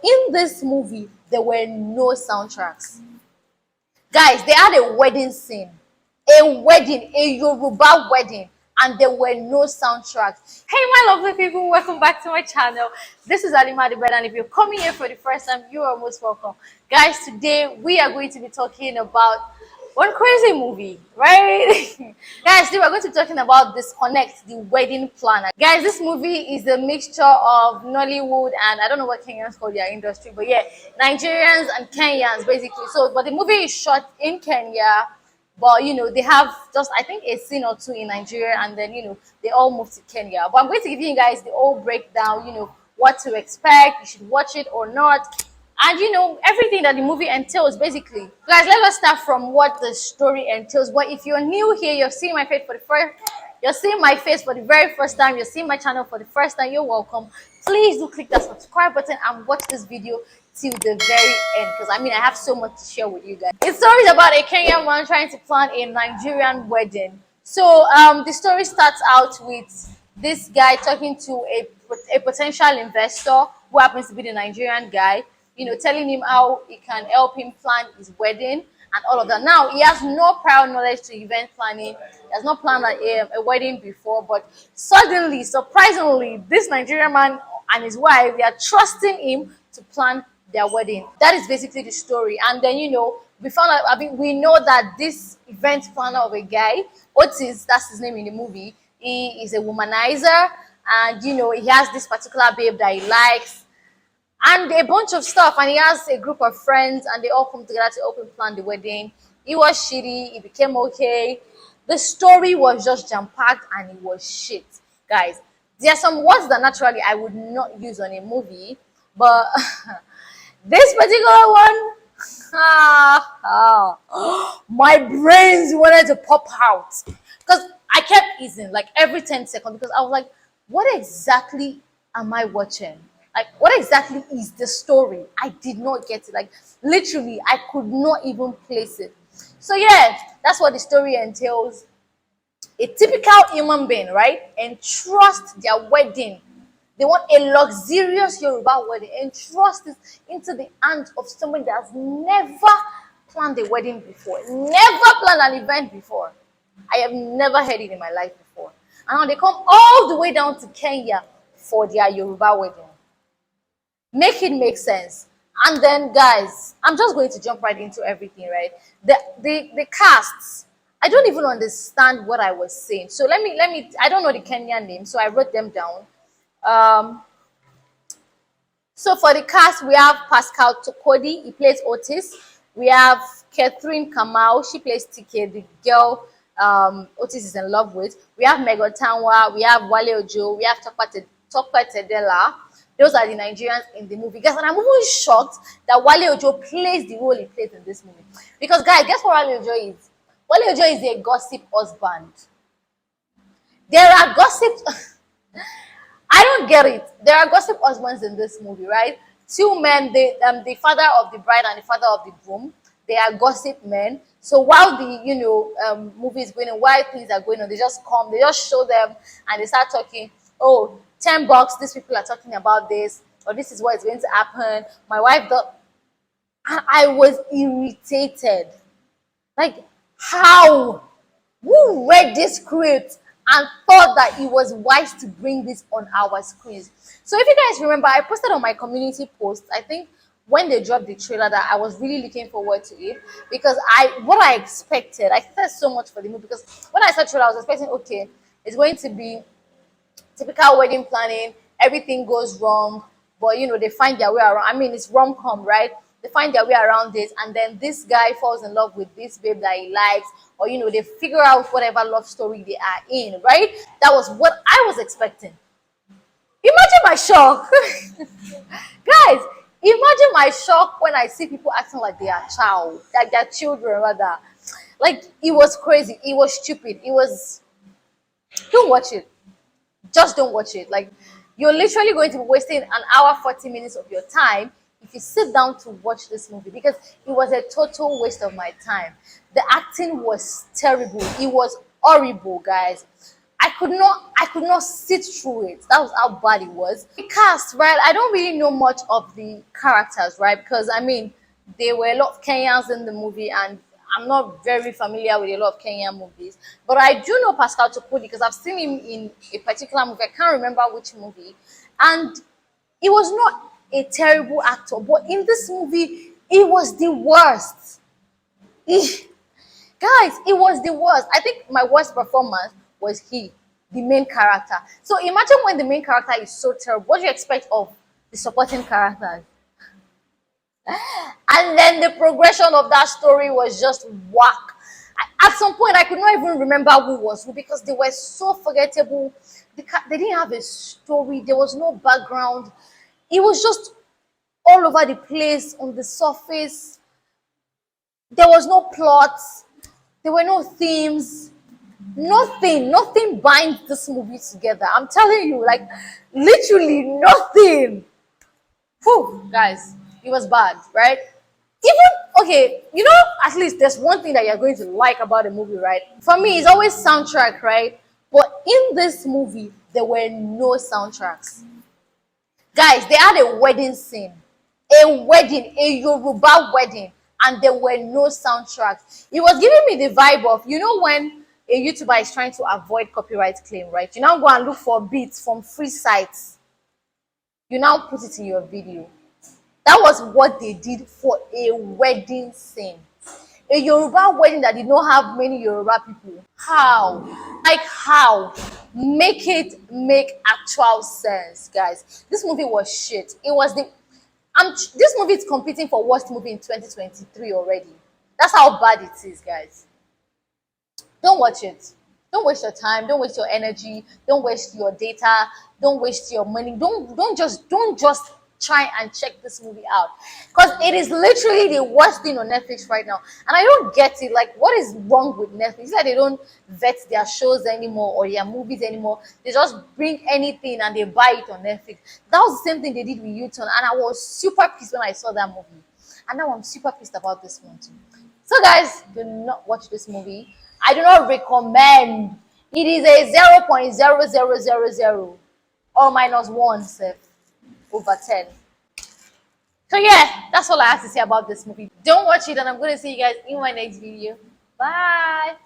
in this movie, there were no soundtracks. Guys, they had a wedding scene, a Yoruba wedding, and there were no soundtracks. Hey, my lovely people, welcome back to my channel. This is Alima the Bed, and if you're coming here for the first time, you are most welcome. Guys, today we are going to be talking about one crazy movie, right? Guys, today we're going to be talking about Disconnect, the wedding planner. Guys, this movie is a mixture of Nollywood and I don't know what Kenyans call their industry, but yeah, Nigerians and Kenyans basically. So, but the movie is shot in Kenya, but they have just I think a scene or two in Nigeria, and then they all moved to Kenya. But I'm going to give you guys the whole breakdown, what to expect, you should watch it or not, and everything that the movie entails basically. Guys, let us start from what the story entails. But if you're new here, you're seeing my face for the very first time, you're seeing my channel for the first time, you're welcome. Please do click that subscribe button and watch this video till the very end, because I have so much to share with you guys. It's stories about a Kenyan man trying to plan a Nigerian wedding. So the story starts out with this guy talking to a potential investor who happens to be the Nigerian guy, telling him how he can help him plan his wedding and all of that. Now, he has no prior knowledge to event planning. He has not planned a wedding before, but suddenly, surprisingly, this Nigerian man and his wife, they are trusting him to plan their wedding. That is basically the story. And then, we found out, we know that this event planner of a guy, Otis, that's his name in the movie, he is a womanizer, and, he has this particular babe that he likes, and a bunch of stuff, and he has a group of friends, and they all come together to help him plan the wedding. It was shitty, it became okay. The story was just jam-packed, and it was shit. Guys, there are some words that naturally I would not use on a movie, but this particular one, my brains wanted to pop out, because I kept easing like every 10 seconds, because I was like, what exactly am I watching? Like, what exactly is the story? I did not get it. Like, literally, I could not even place it. So yeah, that's what the story entails. A typical human being, right? Entrust their wedding. They want a luxurious Yoruba wedding. Entrust it into the hands of someone that has never planned a wedding before, never planned an event before. I have never heard it in my life before. And now they come all the way down to Kenya for their Yoruba wedding. Make it make sense. And then, guys, I'm just going to jump right into everything, right? The casts, I don't even understand what I was saying. So let me I don't know the Kenyan names, so I wrote them down. So for the cast, we have Pascal Tokodi, he plays Otis. We have Katherine Kamau, she plays TK, the girl Otis is in love with. We have Otanwa, we have Wale, we have Tope Tedela. Those are the Nigerians in the movie. Guys, and I'm even shocked that Wale Ojo plays the role he plays in this movie. Because, guys, guess what Wale Ojo is? Wale Ojo is a gossip husband. There are gossips. I don't get it. There are gossip husbands in this movie, right? Two men, the father of the bride and the father of the groom, they are gossip men. So while the movie is going on, while things are going on, they just come, they just show them, and they start talking. Oh, $10, these people are talking about this, or this is what is going to happen. My wife thought, and I was irritated. Like, how? Who read this script and thought that it was wise to bring this on our screens? So if you guys remember, I posted on my community post, I think when they dropped the trailer, that I was really looking forward to it, because what I expected, I expected so much for the movie, because when I saw the trailer, I was expecting, okay, it's going to be typical wedding planning, everything goes wrong, but they find their way around. It's rom-com, right? They find their way around it, and then this guy falls in love with this babe that he likes, or they figure out whatever love story they are in, right? That was what I was expecting. Imagine my shock. Guys, imagine my shock when I see people acting like they are child, like their children rather. Like, it was crazy, it was stupid, it was. Don't watch it. Just don't watch it. Like, you're literally going to be wasting an hour 40 minutes of your time if you sit down to watch this movie, because it was a total waste of my time. The acting was terrible. It was horrible, guys. I I could not sit through it. That was how bad it was. The cast, right? I don't really know much of the characters, right? Because I mean, there were a lot of Kenyans in the movie, and I'm not very familiar with a lot of Kenyan movies. But I do know Pascal Tokodi because I've seen him in a particular movie. I can't remember which movie. And he was not a terrible actor, but in this movie, he was the worst. He- Guys, it was the worst. I think my worst performance was he, the main character. So imagine when the main character is so terrible, what do you expect of the supporting characters? And then the progression of that story was just whack. At some point, I could not even remember who was who because they were so forgettable. They didn't have a story, there was no background. It was just all over the place on the surface. There was no plot, there were no themes. Nothing binds this movie together. I'm telling you, like literally nothing. Whew, guys, it was bad, right? Even okay, at least there's one thing that you're going to like about the movie, right? For me, it's always soundtrack, right? But in this movie, there were no soundtracks. Guys, they had a wedding scene, a Yoruba wedding, and there were no soundtracks. It was giving me the vibe of, when a YouTuber is trying to avoid copyright claim, right? You now go and look for beats from free sites. You now put it in your video. That was what they did for a wedding scene. A Yoruba wedding that did not have many Yoruba people. How? Like how? Make actual sense, guys. This movie was shit. It was this movie is competing for worst movie in 2023 already. That's how bad it is, guys. Don't watch it. Don't waste your time. Don't waste your energy. Don't waste your data. Don't waste your money. Don't just try and check this movie out because it is literally the worst thing on Netflix right now. And I don't get it. Like, what is wrong with Netflix? It's like they don't vet their shows anymore or their movies anymore. They just bring anything and they buy it on Netflix. That was the same thing they did with U-Turn, and I was super pissed when I saw that movie. And now I'm super pissed about this one too. So guys, do not watch this movie. I do not recommend. It is a 0.0000 or -1 sef, over 10. So yeah, that's all I have to say about this movie. Don't watch it, and I'm going to see you guys in my next video. Bye.